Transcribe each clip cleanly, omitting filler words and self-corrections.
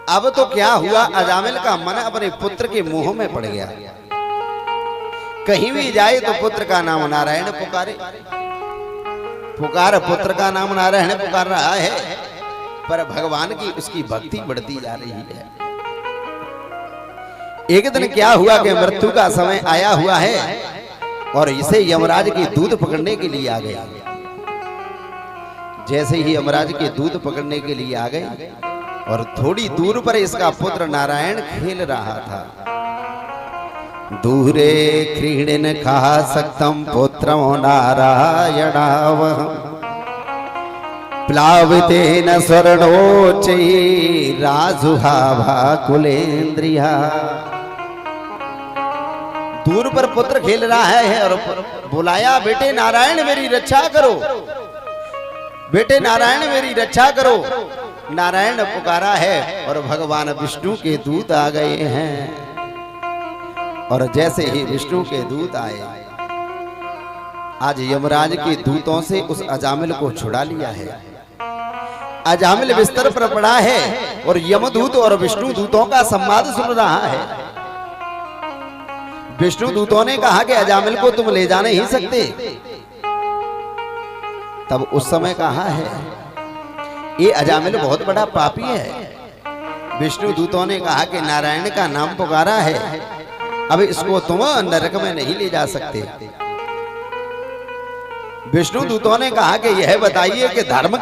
अब तो क्या हुआ, अजामिल का मन अपने पुत्र के मुंह में पड़ गया। कहीं भी जाए तो पुत्र का नाम नारायण पुकारे, पुकार पुत्र का नाम नारायण पुकार रहा है, पर भगवान की उसकी भक्ति बढ़ती जा रही है। एक दिन क्या हुआ कि मृत्यु का समय आया हुआ है और इसे यमराज के दूध पकड़ने के लिए आ गया। जैसे ही यमराज के दूध पकड़ने के लिए आ गए और थोड़ी दूर पर इसका पुत्र नारायण खेल रहा था। दूरे क्रीड़न कहा सक्तम पुत्रम नारायणावह प्लावितेन स्वर्णोच्चै राजुहाभा कुलेन्द्रिया। दूर पर पुत्र खेल रहा है और बुलाया, बेटे नारायण मेरी रक्षा करो, बेटे नारायण मेरी रक्षा करो। नारायण पुकारा है और भगवान विष्णु के दूत आ गए हैं। और जैसे ही विष्णु के दूत आए, आज यमराज के दूतों से उस अजामिल को छुड़ा लिया है। अजामिल बिस्तर पर पड़ा है और यमदूत और विष्णु दूतों का संवाद सुन रहा है। विष्णु दूतों ने कहा कि अजामिल को तुम ले जा नहीं सकते। तब उस समय कहा है, ये अजामिल बहुत बड़ा पापी है। विष्णु दूतों ने कहा कि नारायण का नाम पुकारा है, अब इसको तुम नरक में नहीं ले जा सकते। विष्णु दूतों ने कहा कि यह बताइए कि धर्म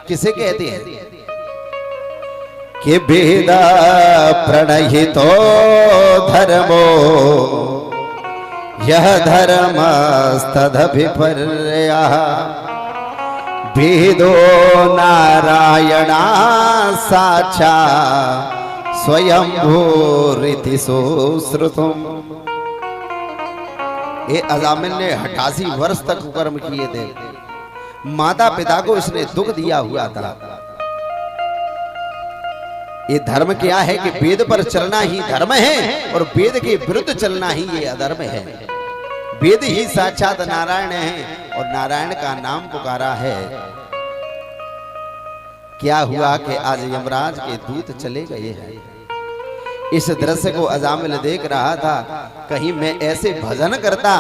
किसे कहते हैं? कि वेदा प्रणहितो धर्मो यह धर्मस्तदभिपर्यः वेदो नारायणा साक्षा स्वयंभूरिति सुश्रुतम्। ये अजामिल ने 88 वर्ष तक कर्म किए थे। माता पिता को इसने दुख दिया हुआ था। ये धर्म क्या है कि वेद पर चलना ही धर्म है और वेद के विरुद्ध चलना ही ये अधर्म है। वेद ही साक्षात नारायण है और नारायण का नाम पुकारा है। क्या हुआ कि आज यमराज के दूत चले गए हैं। इस दृश्य को अजामिल देख रहा था, कहीं मैं ऐसे भजन करता,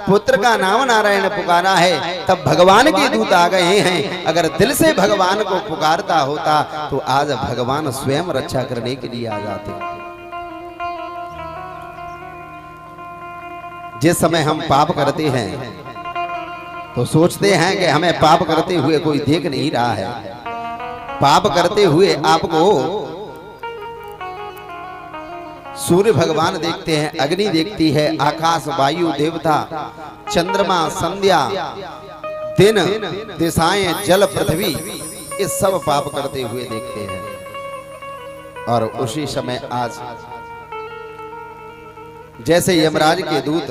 पुत्र का नाम नारायण पुकारा है, तब भगवान के दूत आ गए हैं। अगर दिल से भगवान को पुकारता होता तो आज भगवान स्वयं रक्षा करने के लिए आ जाते। जिस समय हम पाप करते हैं तो सोचते हैं कि हमें पाप करते हुए कोई देख नहीं रहा है। पाप करते हुए आपको सूर्य भगवान देखते हैं, अग्नि देखती है, आकाश वायु देवता, चंद्रमा, संध्या, दिन, दिशाएं, जल, पृथ्वी, ये सब पाप करते हुए देखते हैं। और उसी समय आज जैसे यमराज के दूत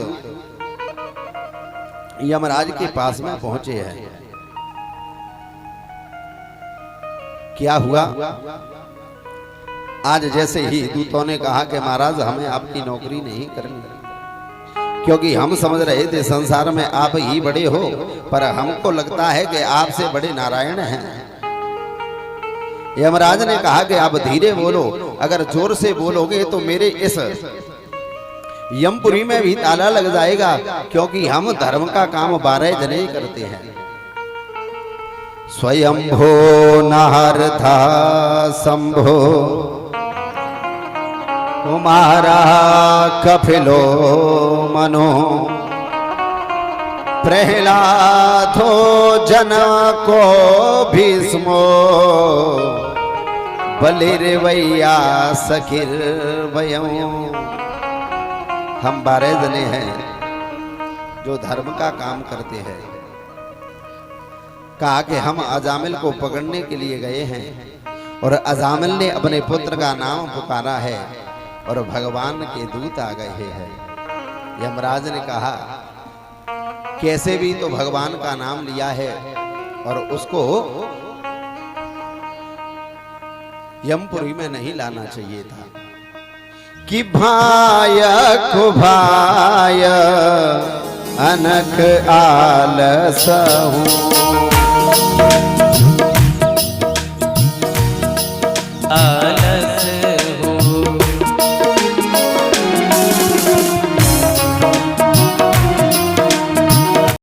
यमराज के पास में पहुंचे हैं, क्या हुआ? आज जैसे ही दूतों ने कहा कि महाराज हमें आपकी नौकरी नहीं करनी, क्योंकि हम समझ रहे थे संसार में आप ही बड़े हो, पर हमको लगता है कि आपसे बड़े नारायण हैं। यमराज ने कहा कि आप धीरे बोलो, अगर जोर से बोलोगे तो मेरे इस यमपुरी में भी ताला लग जाएगा, क्योंकि हम धर्म का काम 12 जने करते हैं। स्वयंभो नारथा शंभो कुमारा कपिलो मनो प्रहलादो जनको भीष्मो बलिर्वैया सखिर्वयम्। हम 12 जने हैं जो धर्म का काम करते हैं। कहा कि हम अजामिल को पकड़ने के लिए गए हैं और अजामिल ने अपने पुत्र का नाम पुकारा है और भगवान के दूत आ गए हैं। यमराज ने कहा कैसे भी तो भगवान का नाम लिया है और उसको यमपुरी में नहीं लाना चाहिए था। कि भाय कुभाय अनक आलसहु आल